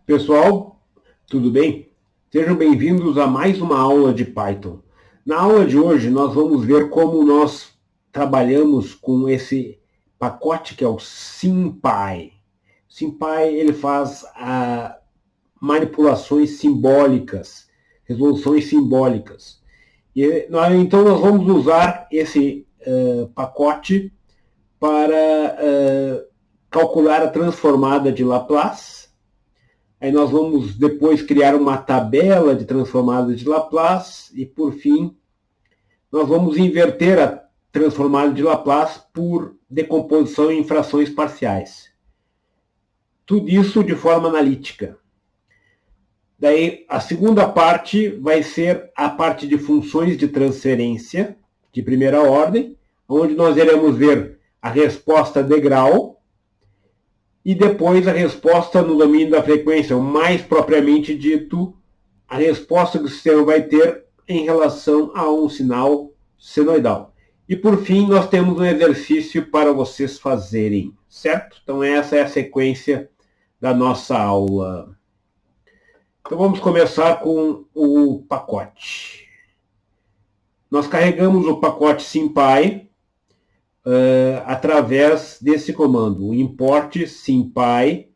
Pessoal, tudo bem? Sejam bem-vindos a mais uma aula de Python. Na aula de hoje, nós vamos ver como nós trabalhamos com esse pacote que é o SymPy. SymPy, ele faz manipulações simbólicas, resoluções simbólicas. Então, nós vamos usar esse pacote para calcular a transformada de Laplace. Aí nós vamos depois criar uma tabela de transformadas de Laplace e, por fim, nós vamos inverter a transformada de Laplace por decomposição em frações parciais. Tudo isso de forma analítica. Daí, a segunda parte vai ser a parte de funções de transferência de primeira ordem, onde nós iremos ver a resposta de grau, e depois a resposta no domínio da frequência, ou mais propriamente dito, a resposta que o sistema vai ter em relação a um sinal senoidal. E por fim, nós temos um exercício para vocês fazerem, certo? Então essa é a sequência da nossa aula. Então vamos começar com o pacote. Nós carregamos o pacote SymPy através desse comando, o import SymPy.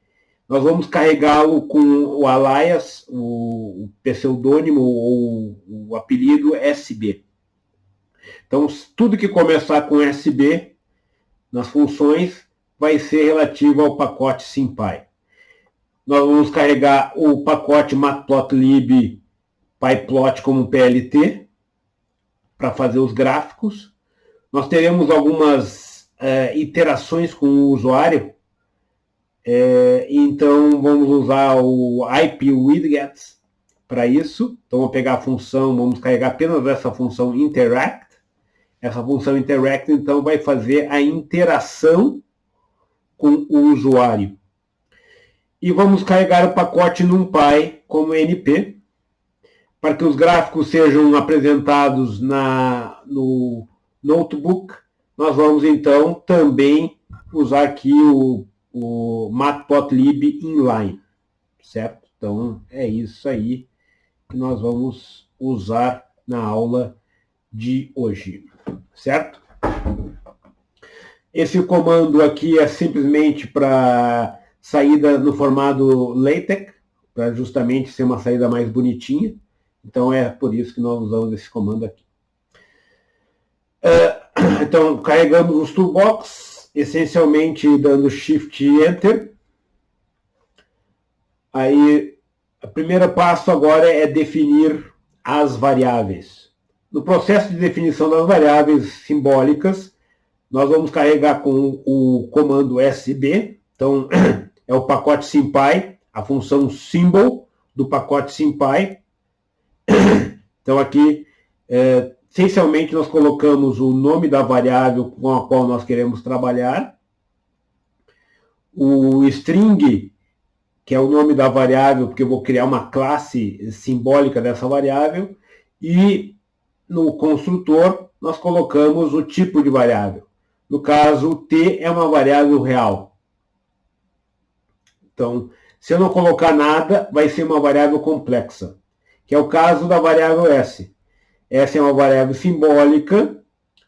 Nós vamos carregá-lo com o alias, o pseudônimo ou o apelido SB. Então, tudo que começar com SB nas funções vai ser relativo ao pacote SymPy. Nós vamos carregar o pacote matplotlib pyplot como PLT para fazer os gráficos. Nós teremos algumas iterações com o usuário, então vamos usar o ipwidget para isso. Então vamos pegar a função, vamos carregar apenas essa função interact. Essa função interact então vai fazer a interação com o usuário. E vamos carregar o pacote NumPy como NP, para que os gráficos sejam apresentados no notebook. Nós vamos então também usar aqui o matplotlib inline, certo? Então é isso aí que nós vamos usar na aula de hoje, certo? Esse comando aqui é simplesmente para saída no formato LaTeX, para justamente ser uma saída mais bonitinha. Então é por isso que nós usamos esse comando aqui. Então, carregamos os toolbox, essencialmente dando Shift e Enter. Aí, o primeiro passo agora é definir as variáveis. No processo de definição das variáveis simbólicas, nós vamos carregar com o comando SB. Então, é o pacote SymPy, a função symbol do pacote SymPy. Então, aqui, essencialmente, nós colocamos o nome da variável com a qual nós queremos trabalhar, o string, que é o nome da variável, porque eu vou criar uma classe simbólica dessa variável, e no construtor nós colocamos o tipo de variável. No caso, o t é uma variável real. Então, se eu não colocar nada, vai ser uma variável complexa, que é o caso da variável s. Essa é uma variável simbólica,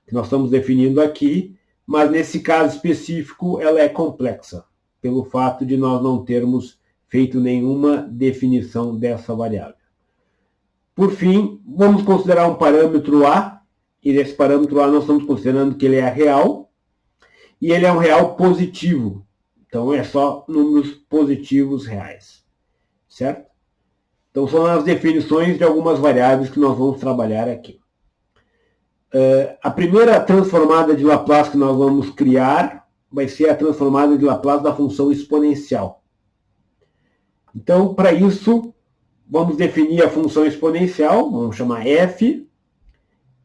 que nós estamos definindo aqui, mas nesse caso específico ela é complexa, pelo fato de nós não termos feito nenhuma definição dessa variável. Por fim, vamos considerar um parâmetro A, e nesse parâmetro A nós estamos considerando que ele é real, e ele é um real positivo, então é só números positivos reais, certo? Então, são as definições de algumas variáveis que nós vamos trabalhar aqui. A primeira transformada de Laplace que nós vamos criar vai ser a transformada de Laplace da função exponencial. Então, para isso, vamos definir a função exponencial, vamos chamar f,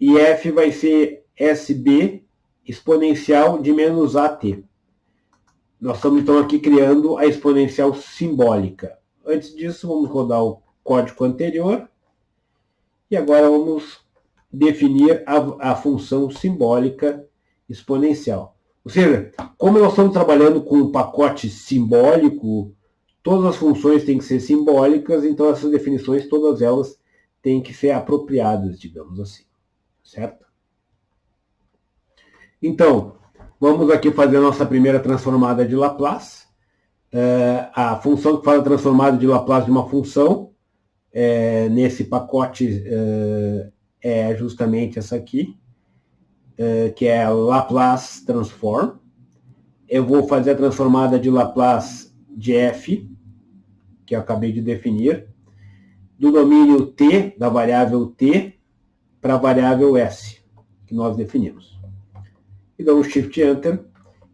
e f vai ser SB exponencial de menos AT. Nós estamos, então, aqui criando a exponencial simbólica. Antes disso, vamos rodar o código anterior, e agora vamos definir a função simbólica exponencial. Ou seja, como nós estamos trabalhando com um pacote simbólico, todas as funções têm que ser simbólicas, então essas definições, todas elas têm que ser apropriadas, digamos assim, certo? Então, vamos aqui fazer a nossa primeira transformada de Laplace. A função que faz a transformada de Laplace de uma função, nesse pacote, é justamente essa aqui, que é a Laplace Transform. Eu vou fazer a transformada de Laplace de f, que eu acabei de definir, do domínio t, da variável t, para a variável s, que nós definimos. E dou um Shift Enter,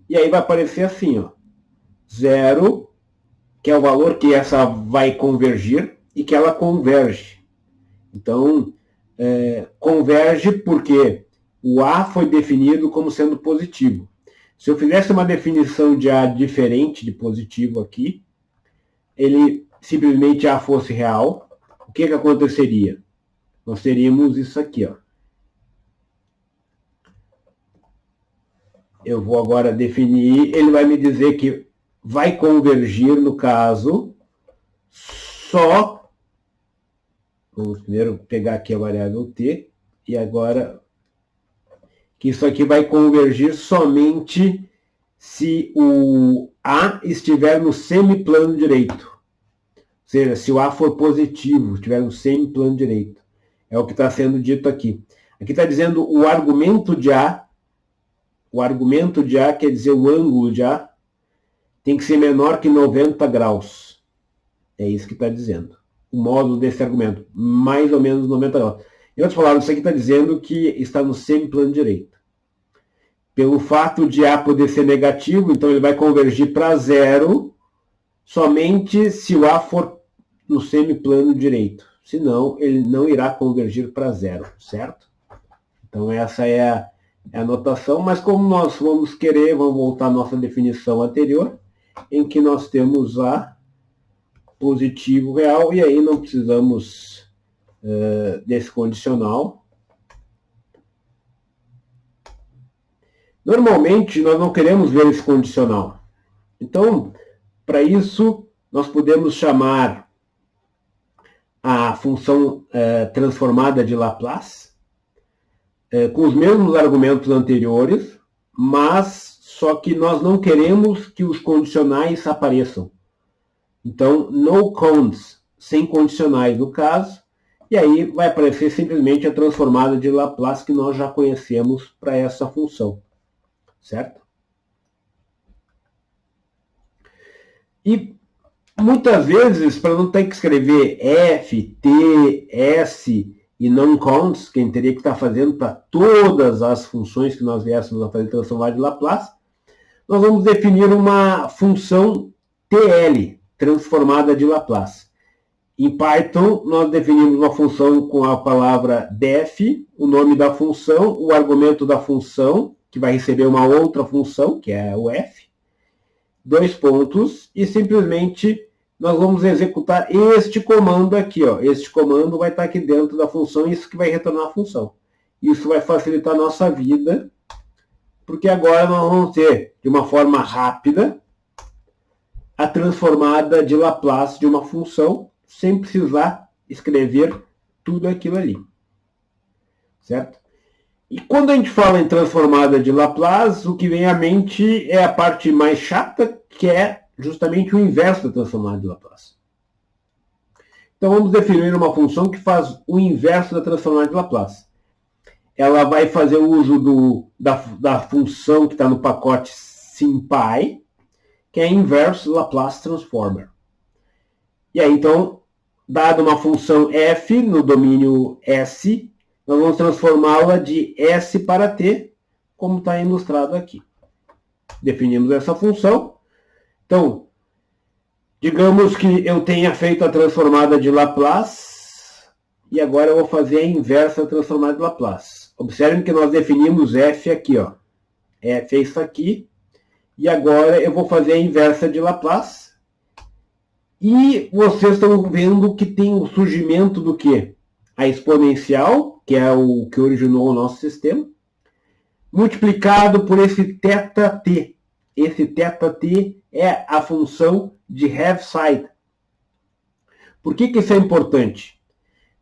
e aí vai aparecer assim, ó, 0, que é o valor que essa vai convergir, e que ela converge. Então, converge porque o A foi definido como sendo positivo. Se eu fizesse uma definição de A diferente de positivo aqui, ele simplesmente A fosse real, o que aconteceria? Nós teríamos isso aqui, ó. Eu vou agora definir, ele vai me dizer que vai convergir, no caso, só... Vamos primeiro pegar aqui a variável t, e agora que isso aqui vai convergir somente se o A estiver no semiplano direito. Ou seja, se o A for positivo, estiver no semiplano direito. É o que está sendo dito aqui. Aqui está dizendo o argumento de A. O argumento de A quer dizer o ângulo de A tem que ser menor que 90 graus. É isso que está dizendo. O módulo desse argumento, mais ou menos 90 graus. Em outras palavras, isso aqui está dizendo que está no semiplano direito. Pelo fato de A poder ser negativo, então ele vai convergir para zero somente se o A for no semiplano direito. Senão, ele não irá convergir para zero, certo? Então, essa é a notação, mas como nós vamos voltar à nossa definição anterior, em que nós temos A positivo real, e aí não precisamos desse condicional. Normalmente, nós não queremos ver esse condicional. Então, para isso, nós podemos chamar a função transformada de Laplace com os mesmos argumentos anteriores, mas só que nós não queremos que os condicionais apareçam. Então, no conds, sem condicionais no caso, e aí vai aparecer simplesmente a transformada de Laplace que nós já conhecemos para essa função. Certo? E muitas vezes, para não ter que escrever F, T, S e não const, quem teria que estar fazendo para todas as funções que nós viéssemos a fazer transformada de Laplace, nós vamos definir uma função TL, transformada de Laplace. Em Python, nós definimos uma função com a palavra def, o nome da função, o argumento da função, que vai receber uma outra função, que é o f, 2 pontos, e simplesmente nós vamos executar este comando aqui. Ó. Este comando vai estar aqui dentro da função, isso que vai retornar a função. Isso vai facilitar a nossa vida, porque agora nós vamos ter, de uma forma rápida, a transformada de Laplace de uma função, sem precisar escrever tudo aquilo ali. Certo? E quando a gente fala em transformada de Laplace, o que vem à mente é a parte mais chata, que é justamente o inverso da transformada de Laplace. Então vamos definir uma função que faz o inverso da transformada de Laplace. Ela vai fazer uso da função que está no pacote SymPy, que é Inverse Laplace Transformer. E aí, então, dada uma função f no domínio S, nós vamos transformá-la de S para T, como está ilustrado aqui. Definimos essa função. Então, digamos que eu tenha feito a transformada de Laplace, e agora eu vou fazer a inversa da transformada de Laplace. Observem que nós definimos f aqui, ó. F é isso aqui. E agora eu vou fazer a inversa de Laplace. E vocês estão vendo que tem o surgimento do quê? A exponencial, que é o que originou o nosso sistema, multiplicado por esse θt, esse θt é a função de Heaviside. Por que isso é importante?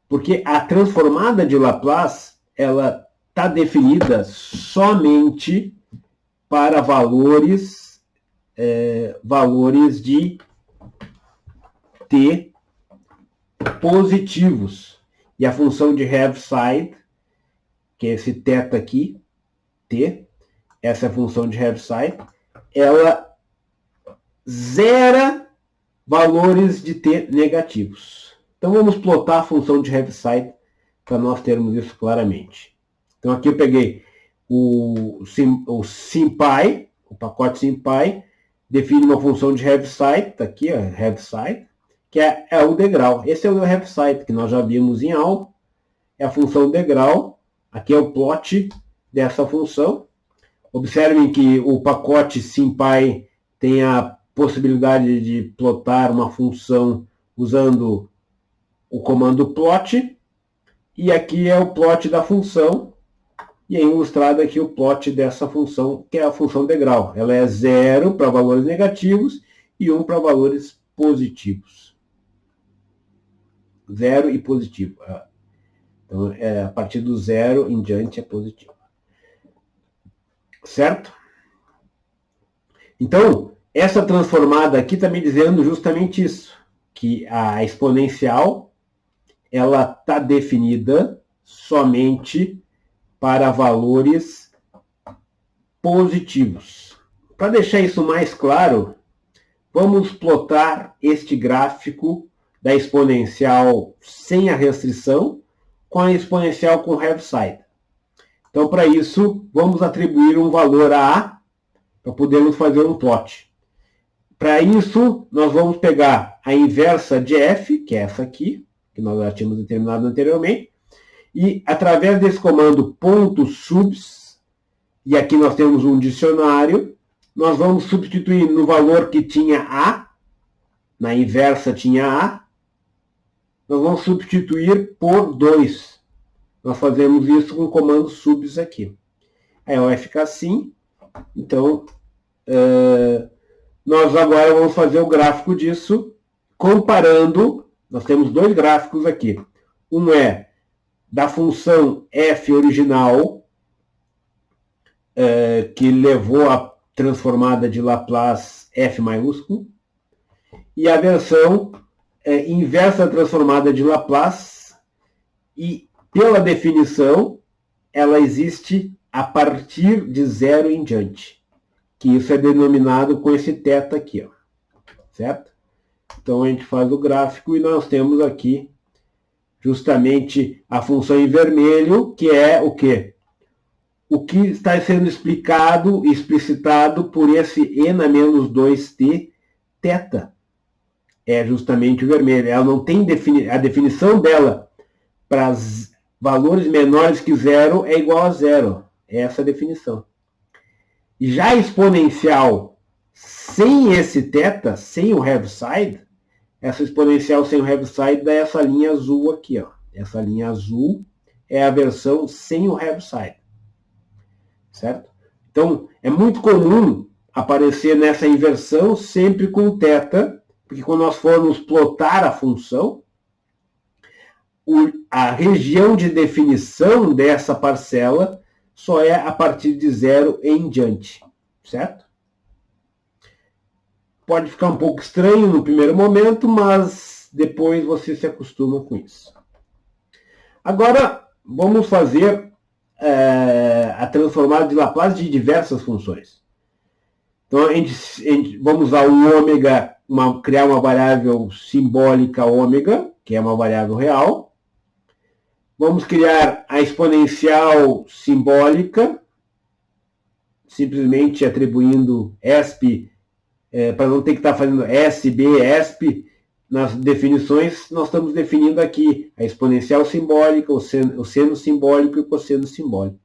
Porque a transformada de Laplace, ela está definida somente para valores de t positivos. E a função de Heaviside, que é esse θ aqui, t, essa é a função de Heaviside, ela zera valores de t negativos. Então vamos plotar a função de Heaviside para nós termos isso claramente. Então aqui eu peguei o SymPy, o pacote SymPy, define uma função de Heaviside, está aqui, ó, Heaviside, que é o degrau. Esse é o Heaviside, que nós já vimos em aula, é a função degrau, aqui é o plot dessa função. Observem que o pacote SymPy tem a possibilidade de plotar uma função usando o comando plot, e aqui é o plot da função, e é ilustrado aqui o plot dessa função, que é a função degrau. Ela é 0 para valores negativos e 1 para valores positivos. 0 e positivo. Então, a partir do 0 em diante é positivo. Certo? Então, essa transformada aqui está me dizendo justamente isso, que a exponencial ela está definida somente para valores positivos. Para deixar isso mais claro, vamos plotar este gráfico da exponencial sem a restrição com a exponencial com Heaviside. Então, para isso, vamos atribuir um valor a A para podermos fazer um plot. Para isso, nós vamos pegar a inversa de f, que é essa aqui, que nós já tínhamos determinado anteriormente, e através desse comando .subs, e aqui nós temos um dicionário, nós vamos substituir no valor que tinha A, na inversa tinha A, nós vamos substituir por 2. Nós fazemos isso com o comando subs aqui. Aí vai ficar assim. Então, nós agora vamos fazer o gráfico disso, comparando, nós temos dois gráficos aqui. Um é da função f original, que levou a transformada de Laplace f maiúsculo, e a versão inversa da transformada de Laplace, e pela definição, ela existe a partir de 0 em diante, que isso é denominado com esse θ aqui, ó, certo? Então a gente faz o gráfico e nós temos aqui justamente a função em vermelho, que é o quê? O que está sendo explicado, explicitado por esse n-2t θ. É justamente o vermelho. Ela não tem a definição dela para valores menores que 0 é igual a 0. É essa a definição. E já a exponencial sem esse θ, sem o Heaviside, essa exponencial sem o Heaviside dá essa linha azul aqui, ó. Essa linha azul é a versão sem o Heaviside. Certo? Então, é muito comum aparecer nessa inversão sempre com o θ, porque quando nós formos plotar a função, a região de definição dessa parcela só é a partir de 0 em diante, certo? Pode ficar um pouco estranho no primeiro momento, mas depois você se acostuma com isso. Agora, vamos fazer a transformada de Laplace de diversas funções. Então, vamos usar o ômega, criar uma variável simbólica ômega, que é uma variável real. Vamos criar a exponencial simbólica, simplesmente atribuindo ESP, para não ter que estar fazendo SB, ESP, nas definições, nós estamos definindo aqui a exponencial simbólica, o seno simbólico e o cosseno simbólico.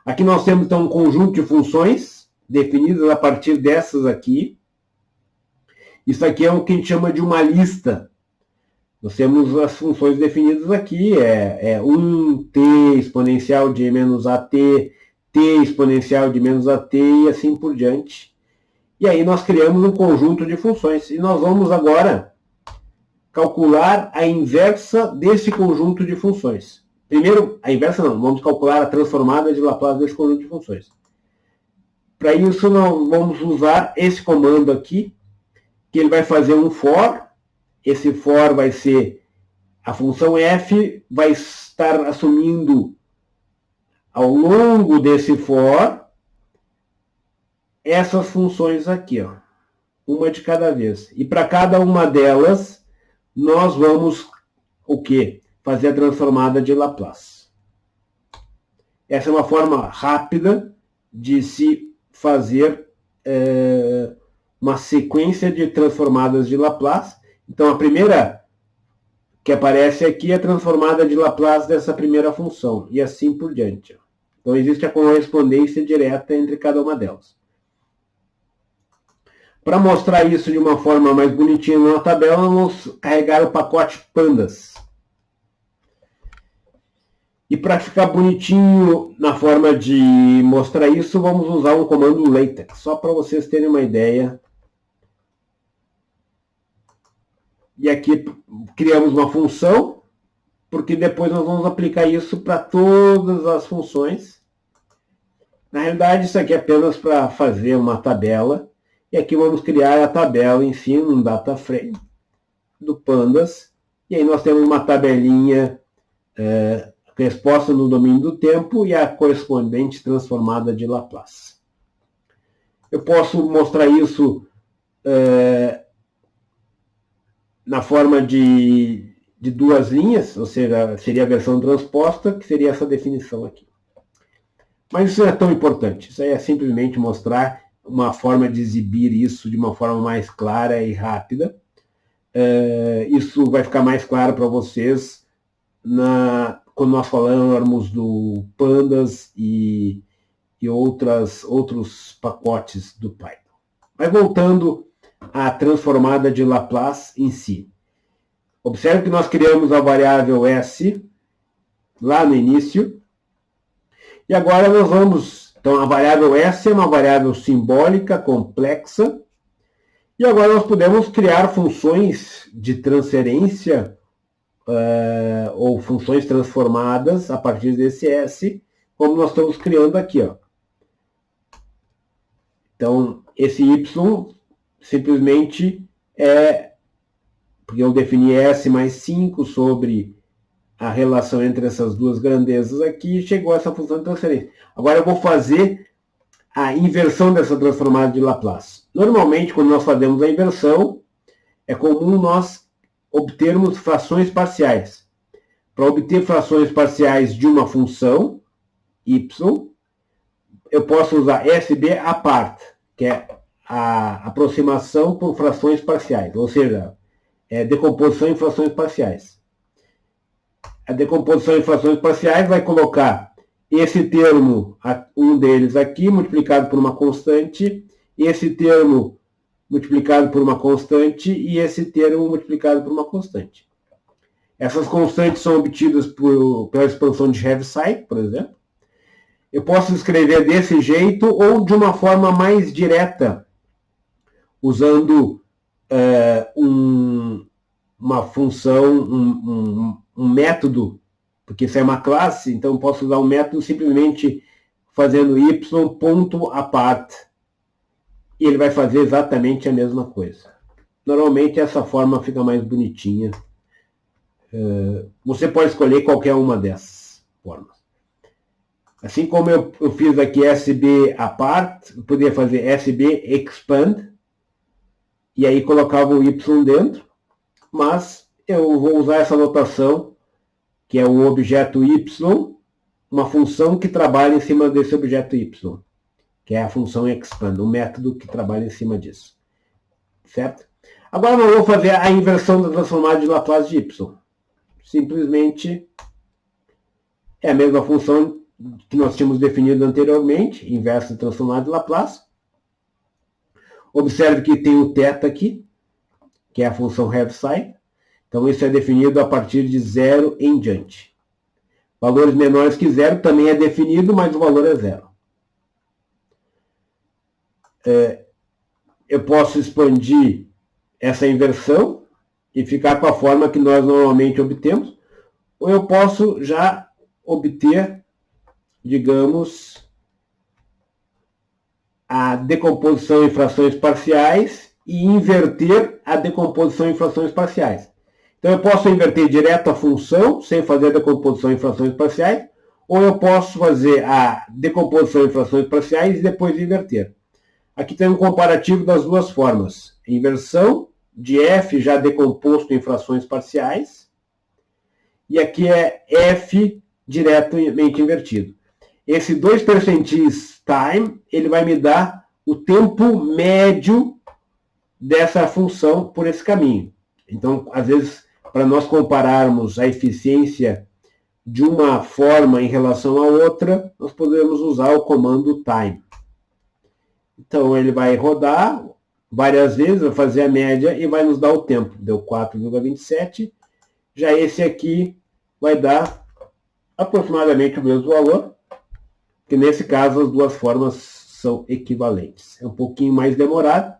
Aqui nós temos, então, um conjunto de funções definidas a partir dessas aqui. Isso aqui é o que a gente chama de uma lista. Nós temos as funções definidas aqui, 1t exponencial de menos at, t exponencial de menos at e assim por diante. E aí nós criamos um conjunto de funções. E nós vamos agora calcular a inversa desse conjunto de funções. Primeiro, a inversa não, vamos calcular a transformada de Laplace desse conjunto de funções. Para isso, nós vamos usar esse comando aqui, que ele vai fazer um for. Esse for vai ser a função f, vai estar assumindo ao longo desse for essas funções aqui, ó, uma de cada vez. E para cada uma delas, nós vamos o quê? Fazer a transformada de Laplace. Essa é uma forma rápida de se fazer uma sequência de transformadas de Laplace. Então, a primeira que aparece aqui é a transformada de Laplace dessa primeira função, e assim por diante. Então, existe a correspondência direta entre cada uma delas. Para mostrar isso de uma forma mais bonitinha na tabela, vamos carregar o pacote pandas. E para ficar bonitinho na forma de mostrar isso, vamos usar um comando latex, só para vocês terem uma ideia. E aqui criamos uma função, porque depois nós vamos aplicar isso para todas as funções. Na realidade, isso aqui é apenas para fazer uma tabela. E aqui vamos criar a tabela em si, um data frame do pandas. E aí nós temos uma tabelinha resposta no domínio do tempo e a correspondente transformada de Laplace. Eu posso mostrar isso na forma de duas linhas, ou seja, seria a versão transposta, que seria essa definição aqui. Mas isso não é tão importante, isso aí é simplesmente mostrar uma forma de exibir isso de uma forma mais clara e rápida. Isso vai ficar mais claro para vocês quando nós falarmos do pandas e outros pacotes do Python. Mas voltando à transformada de Laplace em si. Observe que nós criamos a variável S lá no início. E agora nós vamos... Então, a variável S é uma variável simbólica, complexa. E agora nós podemos criar funções de transferência ou funções transformadas a partir desse S, como nós estamos criando aqui, ó. Então, esse Y simplesmente porque eu defini S mais 5 sobre a relação entre essas duas grandezas aqui, e chegou essa função de transferência. Agora eu vou fazer a inversão dessa transformada de Laplace. Normalmente, quando nós fazemos a inversão, é comum nós obtermos frações parciais. Para obter frações parciais de uma função, y, eu posso usar SB apart, que é a aproximação por frações parciais, ou seja, decomposição em frações parciais. A decomposição em frações parciais vai colocar esse termo, um deles aqui, multiplicado por uma constante, esse termo multiplicado por uma constante e esse termo multiplicado por uma constante. Essas constantes são obtidas pela expansão de Heaviside, por exemplo. Eu posso escrever desse jeito ou de uma forma mais direta, usando uma função, um método, porque isso é uma classe, então eu posso usar um método simplesmente fazendo y.apart, e ele vai fazer exatamente a mesma coisa. Normalmente essa forma fica mais bonitinha. Você pode escolher qualquer uma dessas formas. Assim como eu fiz aqui SB apart, eu poderia fazer SB expand, e aí colocava o y dentro, mas eu vou usar essa notação, que é o objeto y, uma função que trabalha em cima desse objeto y, que é a função expand, um método que trabalha em cima disso. Certo? Agora nós vamos fazer a inversão da transformada de Laplace de y. Simplesmente é a mesma função que nós tínhamos definido anteriormente, inversa da transformada de Laplace. Observe que tem o θ aqui, que é a função Heaviside. Então, isso é definido a partir de 0 em diante. Valores menores que 0 também é definido, mas o valor é 0. eu posso expandir essa inversão e ficar com a forma que nós normalmente obtemos, ou eu posso já obter, digamos, a decomposição em frações parciais e inverter a decomposição em frações parciais. Então, eu posso inverter direto a função, sem fazer a decomposição em frações parciais, ou eu posso fazer a decomposição em frações parciais e depois inverter. Aqui tem um comparativo das duas formas. Inversão de f já decomposto em frações parciais, e aqui é f diretamente invertido. Esse 2% time, ele vai me dar o tempo médio dessa função por esse caminho. Então, às vezes, para nós compararmos a eficiência de uma forma em relação à outra, nós podemos usar o comando time. Então, ele vai rodar várias vezes, vai fazer a média e vai nos dar o tempo. Deu 4,27. Já esse aqui vai dar aproximadamente o mesmo valor, que nesse caso as duas formas são equivalentes. É um pouquinho mais demorado.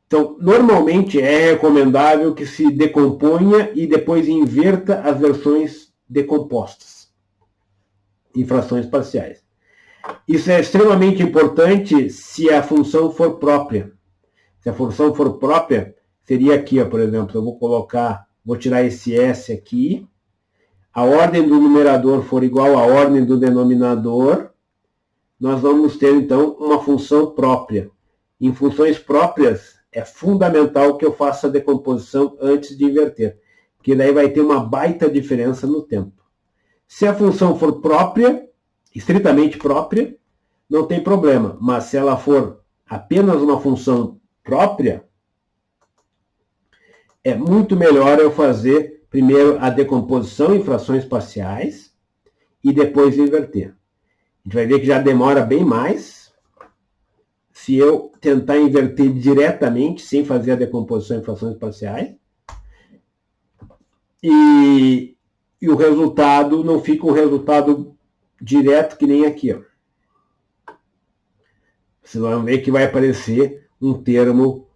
Então, normalmente é recomendável que se decomponha e depois inverta as versões decompostas em frações parciais. Isso é extremamente importante se a função for própria. Se a função for própria, seria aqui, ó, por exemplo, eu vou tirar esse S aqui, a ordem do numerador for igual à ordem do denominador, nós vamos ter, então, uma função própria. Em funções próprias, é fundamental que eu faça a decomposição antes de inverter, porque daí vai ter uma baita diferença no tempo. Se a função for própria, estritamente própria, não tem problema, mas se ela for apenas uma função própria, é muito melhor eu fazer primeiro a decomposição em frações parciais e depois inverter. A gente vai ver que já demora bem mais se eu tentar inverter diretamente, sem fazer a decomposição em frações parciais, e o resultado não fica um resultado direto que nem aqui, ó. Vocês vão ver que vai aparecer um termo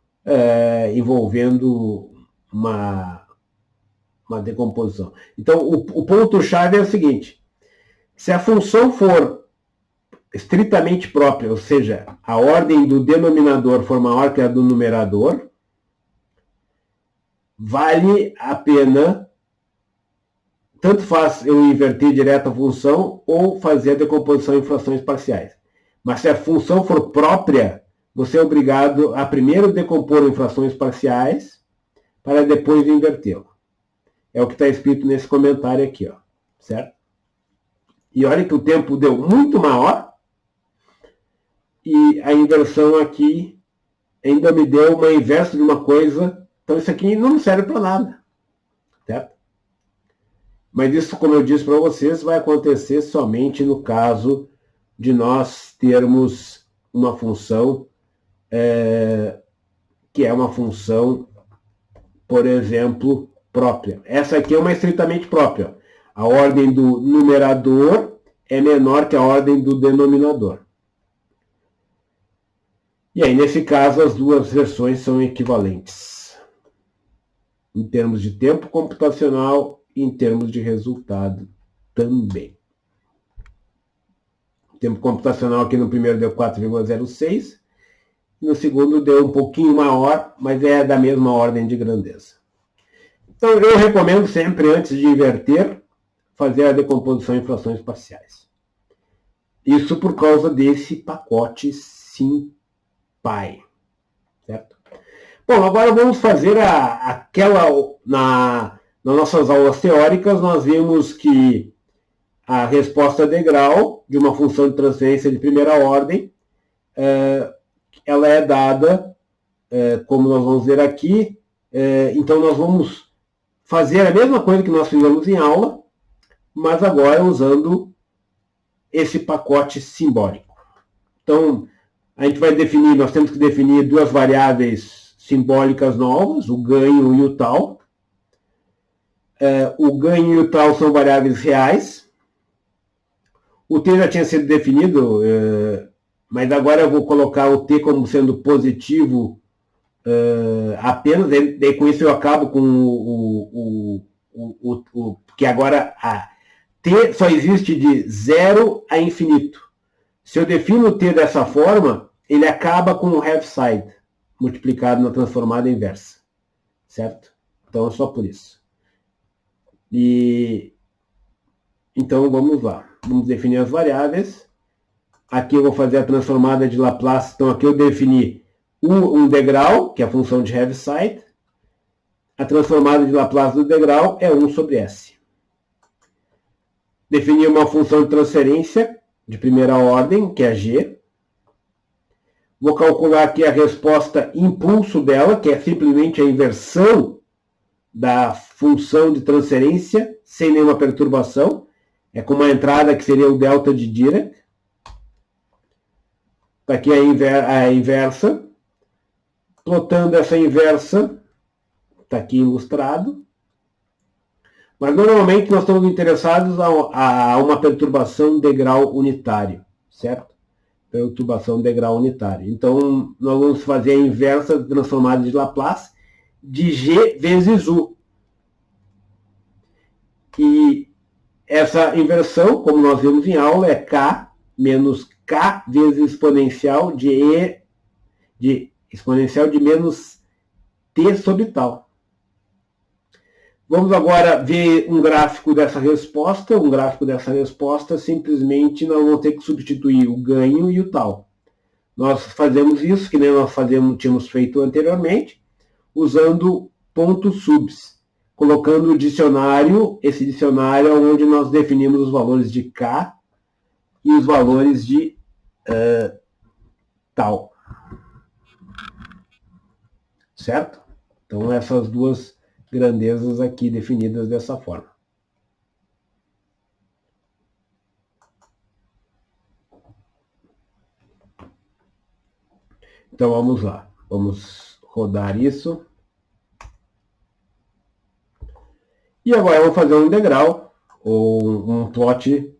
envolvendo uma decomposição. Então, o ponto-chave é o seguinte: se a função for estritamente própria, ou seja, a ordem do denominador for maior que a do numerador, vale a pena, tanto faz eu inverter direto a função ou fazer a decomposição em frações parciais. Mas se a função for própria, você é obrigado a primeiro decompor em frações parciais para depois invertê-la. É o que está escrito nesse comentário aqui, ó, certo? E olha que o tempo deu muito maior, e a inversão aqui ainda me deu uma inversa de uma coisa, então isso aqui não serve para nada, certo? Mas isso, como eu disse para vocês, vai acontecer somente no caso de nós termos uma função que é uma função, por exemplo, própria. Essa aqui é uma estritamente própria. A ordem do numerador é menor que a ordem do denominador. E aí, nesse caso, as duas versões são equivalentes, em termos de tempo computacional e em termos de resultado também. O tempo computacional aqui no primeiro deu 4,06, no segundo deu um pouquinho maior, mas é da mesma ordem de grandeza. Então, eu recomendo sempre, antes de inverter, fazer a decomposição em frações parciais. Isso por causa desse pacote SimPy. Certo? Bom, agora vamos fazer nas nossas aulas teóricas, nós vimos que a resposta degrau de uma função de transferência de primeira ordem, ela é dada, como nós vamos ver aqui, então nós vamos fazer a mesma coisa que nós fizemos em aula, mas agora usando esse pacote simbólico. Então, a gente vai definir, nós temos que definir duas variáveis simbólicas novas, o ganho e o tal. O ganho e o tal são variáveis reais. O t já tinha sido definido, mas agora eu vou colocar o t como sendo positivo apenas, daí com isso eu acabo com porque agora t só existe de 0 a infinito. Se eu defino o t dessa forma, ele acaba com o half side, multiplicado na transformada inversa. Certo? Então é só por isso. Então vamos lá. Vamos definir as variáveis. Aqui eu vou fazer a transformada de Laplace. Então aqui eu defini um degrau, que é a função de Heaviside. A transformada de Laplace do degrau é 1 sobre S. Defini uma função de transferência de primeira ordem, que é G. Vou calcular aqui a resposta impulso dela, que é simplesmente a inversão da função de transferência, sem nenhuma perturbação. É com uma entrada que seria o delta de Dirac. Está aqui a inversa. Plotando essa inversa, está aqui ilustrado. Mas normalmente nós estamos interessados a uma perturbação de grau unitário, certo? Perturbação de grau unitário. Então, nós vamos fazer a inversa transformada de Laplace de G vezes U. E essa inversão, como nós vimos em aula, é K menos K vezes exponencial de exponencial de menos T sobre tal. Vamos agora ver um gráfico dessa resposta. Um gráfico dessa resposta, simplesmente nós vamos ter que substituir o ganho e o tal. Nós fazemos isso, que nem nós tínhamos feito anteriormente, usando pontos subs, colocando o dicionário, esse dicionário é onde nós definimos os valores de K e os valores de tal. Certo? Então, essas duas grandezas aqui definidas dessa forma. Então, vamos lá. Vamos rodar isso. E agora eu vou fazer um integral, ou um plot.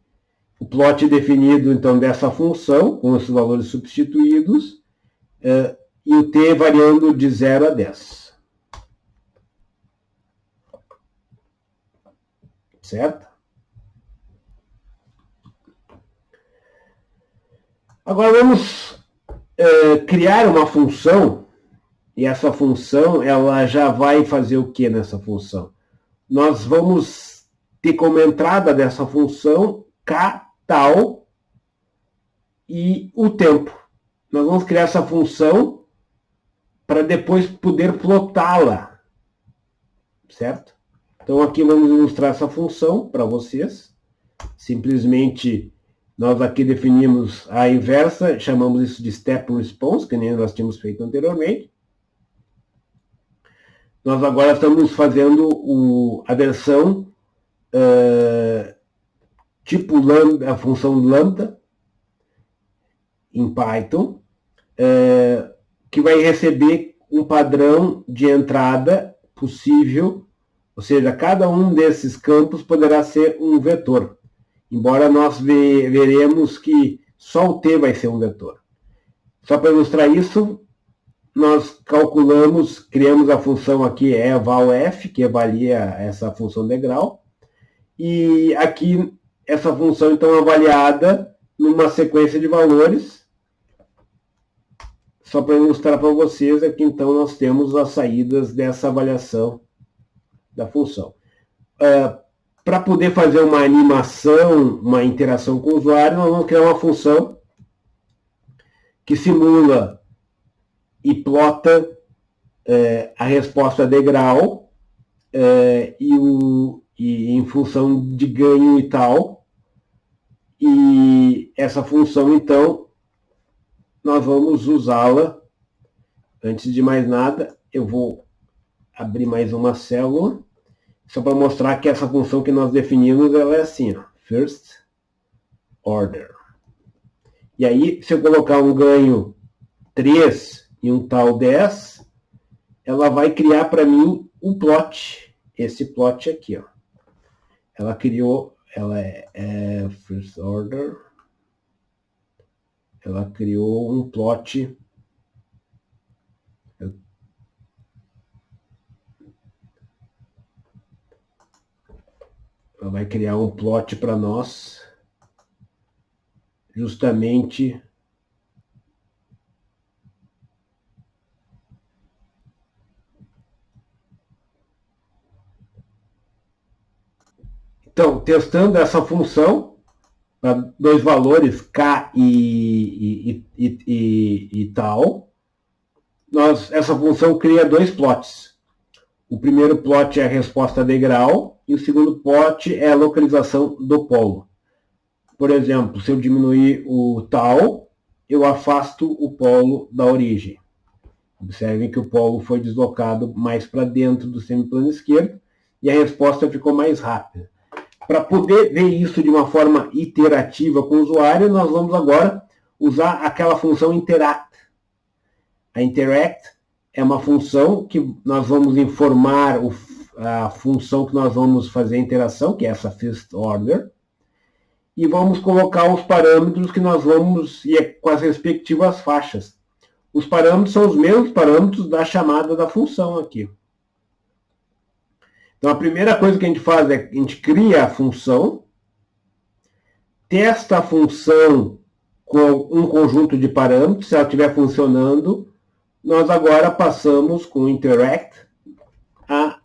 O plot definido, então, dessa função, com esses valores substituídos, e o t variando de 0 a 10. Certo? Agora vamos criar uma função, e essa função ela já vai fazer o que nessa função? Nós vamos ter como entrada dessa função k tal e o tempo. Nós vamos criar essa função para depois poder plotá-la. Certo? Então aqui vamos ilustrar essa função para vocês. Simplesmente nós aqui definimos a inversa, chamamos isso de step response, que nem nós tínhamos feito anteriormente. Nós agora estamos fazendo a versão tipo lambda, a função lambda em Python, que vai receber um padrão de entrada possível, ou seja, cada um desses campos poderá ser um vetor, embora nós veremos que só o t vai ser um vetor. Só para ilustrar isso, nós calculamos, criamos a função aqui, eval_f, que avalia essa função degrau, e aqui essa função então é avaliada numa sequência de valores. Só para ilustrar para vocês, aqui então nós temos as saídas dessa avaliação da função. Para poder fazer uma animação, uma interação com o usuário, nós vamos criar uma função que simula e plota a resposta degrau e em função de ganho e tal. E essa função, então, nós vamos usá-la. Antes de mais nada, eu vou abrir mais uma célula, só para mostrar que essa função que nós definimos, ela é assim, ó, first order. E aí, se eu colocar um ganho 3 e um tal 10, ela vai criar para mim um plot, esse plot aqui, ó. Ela criou, ela é first order, ela criou um plot. Ela vai criar um plot para nós, justamente então, testando essa função, dois valores k e tal, essa função cria dois plots. O primeiro plot é a resposta de grau e o segundo plot é a localização do polo. Por exemplo, se eu diminuir o tal, eu afasto o polo da origem. Observem que o polo foi deslocado mais para dentro do semiplano esquerdo e a resposta ficou mais rápida. Para poder ver isso de uma forma iterativa com o usuário, nós vamos agora usar aquela função interact. A interact é uma função que nós vamos informar a função que nós vamos fazer a interação, que é essa first order, e vamos colocar os parâmetros que nós vamos, e com as respectivas faixas. Os parâmetros são os mesmos parâmetros da chamada da função aqui. Então, a primeira coisa que a gente faz é que a gente cria a função, testa a função com um conjunto de parâmetros, se ela estiver funcionando, nós agora passamos com o interact a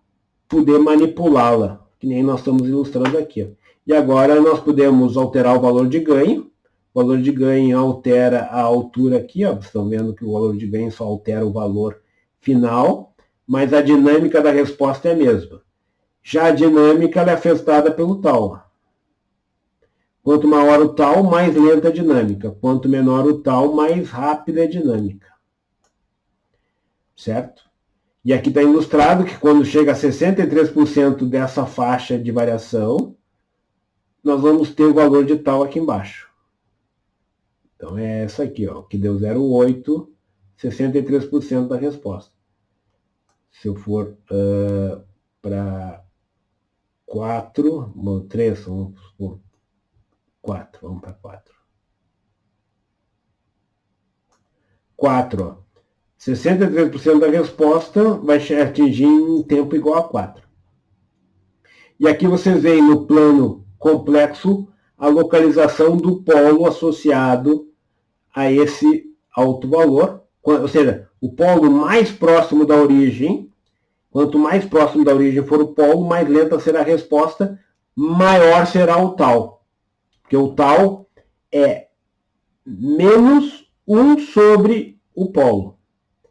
poder manipulá-la, que nem nós estamos ilustrando aqui. E agora nós podemos alterar o valor de ganho. O valor de ganho altera a altura aqui, ó. Vocês estão vendo que o valor de ganho só altera o valor final, mas a dinâmica da resposta é a mesma. Já a dinâmica ela é afetada pelo tal. Quanto maior o tal, mais lenta a dinâmica. Quanto menor o tal, mais rápida a dinâmica. Certo? E aqui está ilustrado que quando chega a 63% dessa faixa de variação, nós vamos ter o valor de tal aqui embaixo. Então é essa aqui, ó, que deu 0,8, 63% da resposta. Se eu for para 4, 3, vamos por 4, vamos para 4. 4, ó. 63% da resposta vai atingir em tempo igual a 4. E aqui vocês veem no plano complexo a localização do polo associado a esse alto valor, ou seja, o polo mais próximo da origem. Quanto mais próximo da origem for o polo, mais lenta será a resposta, maior será o tal. Porque o tal é menos 1 sobre o polo.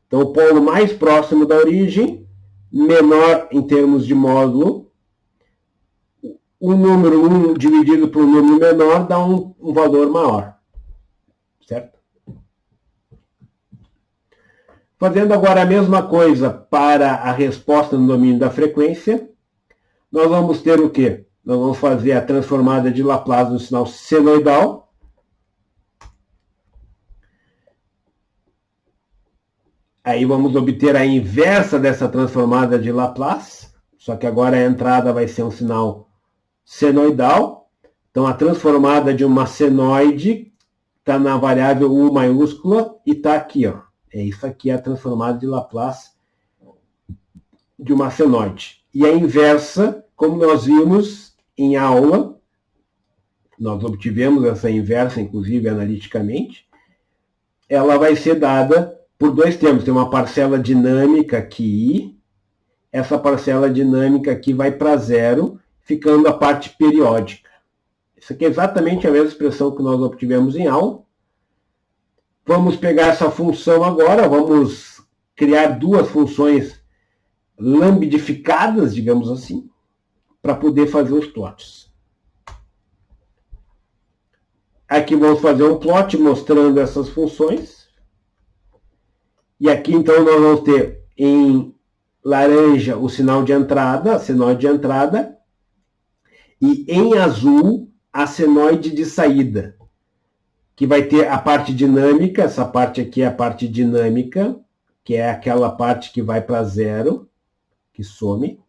Então, o polo mais próximo da origem, menor em termos de módulo, o número 1 dividido por um número menor dá um valor maior. Certo? Fazendo agora a mesma coisa para a resposta no domínio da frequência, nós vamos ter o quê? Nós vamos fazer a transformada de Laplace no sinal senoidal. Aí vamos obter a inversa dessa transformada de Laplace, só que agora a entrada vai ser um sinal senoidal. Então a transformada de uma senoide está na variável U maiúscula e está aqui, ó. É isso aqui, a transformada de Laplace de uma senoide. E a inversa, como nós vimos em aula, nós obtivemos essa inversa, inclusive, analiticamente, ela vai ser dada por dois termos. Tem uma parcela dinâmica aqui, essa parcela dinâmica aqui vai para zero, ficando a parte periódica. Isso aqui é exatamente a mesma expressão que nós obtivemos em aula. Vamos pegar essa função agora, vamos criar duas funções lambidificadas, digamos assim, para poder fazer os plots. Aqui vamos fazer um plot mostrando essas funções. E aqui, então, nós vamos ter em laranja o sinal de entrada, a senoide de entrada, e em azul a senoide de saída, que vai ter a parte dinâmica, essa parte aqui é a parte dinâmica, que é aquela parte que vai para zero, que some.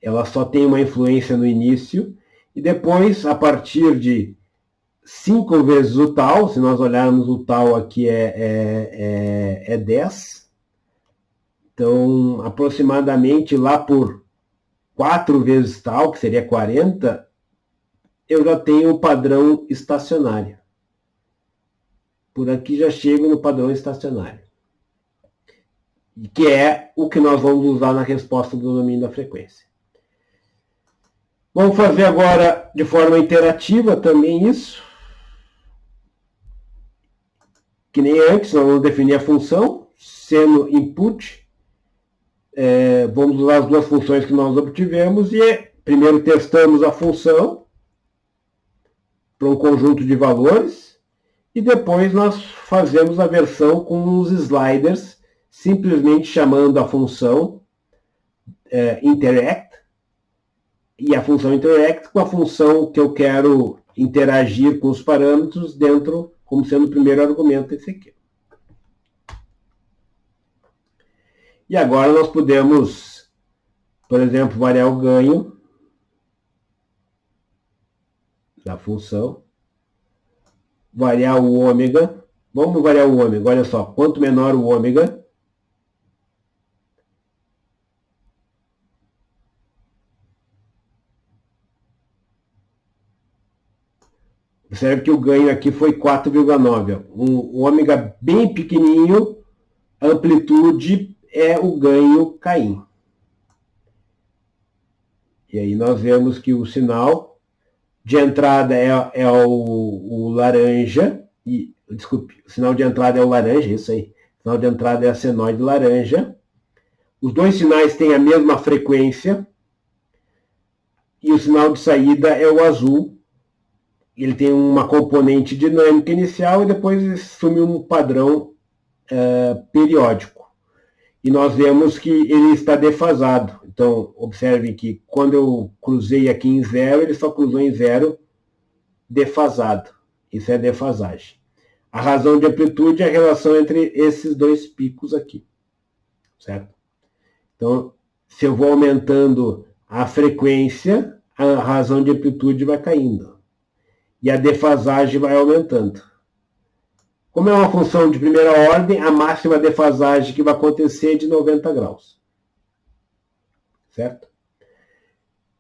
Ela só tem uma influência no início, e depois, a partir de 5 vezes o tal, se nós olharmos o tal aqui é 10. Então, aproximadamente lá por 4 vezes tal, que seria 40, eu já tenho o padrão estacionário. Por aqui já chego no padrão estacionário, que é o que nós vamos usar na resposta do domínio da frequência. Vamos fazer agora de forma interativa também isso. Que nem antes, nós vamos definir a função, seno input. Vamos usar as duas funções que nós obtivemos e primeiro testamos a função para um conjunto de valores e depois nós fazemos a versão com os sliders, simplesmente chamando a função interact e a função interact com a função que eu quero interagir com os parâmetros dentro, como sendo o primeiro argumento esse aqui. E agora nós podemos, por exemplo, variar o ganho da função, variar o ômega. Vamos variar o ômega, olha só, quanto menor o ômega, observe que o ganho aqui foi 4,9. Um ômega bem pequenininho, a amplitude é o ganho Caim. E aí nós vemos que o sinal de entrada é o laranja, desculpe, o sinal de entrada é o laranja, isso aí. O sinal de entrada é a senoide laranja. Os dois sinais têm a mesma frequência. E o sinal de saída é o azul. Ele tem uma componente dinâmica inicial e depois assume um padrão periódico. E nós vemos que ele está defasado. Então, observe que quando eu cruzei aqui em 0, ele só cruzou em 0 defasado. Isso é defasagem. A razão de amplitude é a relação entre esses dois picos aqui. Certo? Então, se eu vou aumentando a frequência, a razão de amplitude vai caindo. E a defasagem vai aumentando. Como é uma função de primeira ordem, a máxima defasagem que vai acontecer é de 90 graus. Certo?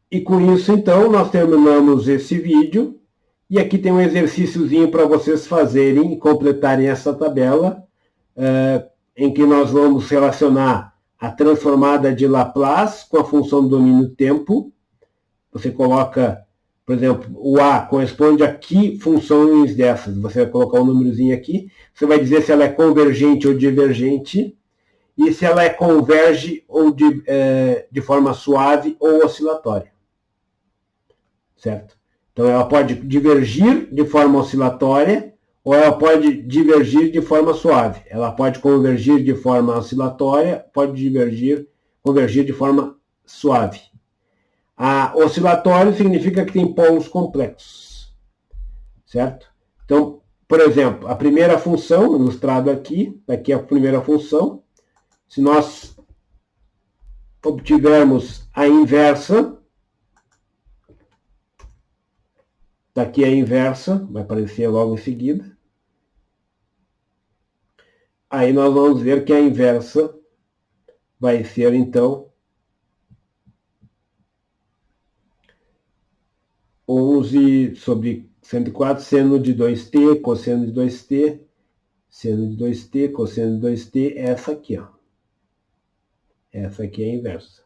E com isso, então, nós terminamos esse vídeo. E aqui tem um exercíciozinho para vocês fazerem e completarem essa tabela, em que nós vamos relacionar a transformada de Laplace com a função do domínio tempo. Você coloca, por exemplo, o A corresponde a que funções dessas? Você vai colocar um númerozinho aqui, você vai dizer se ela é convergente ou divergente, e se ela converge ou de forma suave ou oscilatória. Certo? Então, ela pode divergir de forma oscilatória ou ela pode divergir de forma suave. Ela pode convergir de forma oscilatória, pode convergir de forma suave. Oscilatório significa que tem polos complexos. Certo? Então, por exemplo, a primeira função, ilustrado aqui é a primeira função. Se nós obtivermos a inversa, daqui a inversa, vai aparecer logo em seguida. Aí nós vamos ver que a inversa vai ser, então, 11 sobre 104, seno de 2t, cosseno de 2t, seno de 2t, cosseno de 2t, essa aqui, ó. Essa aqui é a inversa.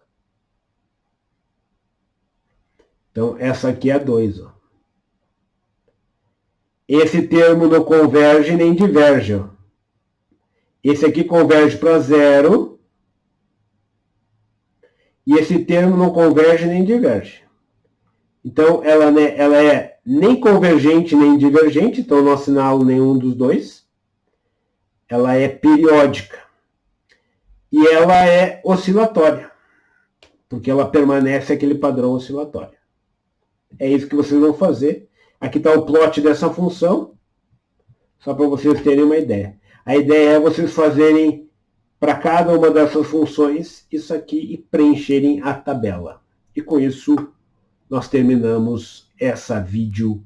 Então, essa aqui é a 2, ó. Esse termo não converge nem diverge, ó. Esse aqui converge para 0. E esse termo não converge nem diverge. Então, ela é nem convergente nem divergente, então não assinalo nenhum dos dois. Ela é periódica. E ela é oscilatória, porque ela permanece aquele padrão oscilatório. É isso que vocês vão fazer. Aqui está o plot dessa função, só para vocês terem uma ideia. A ideia é vocês fazerem para cada uma dessas funções isso aqui e preencherem a tabela. E com isso, nós terminamos essa videoaula.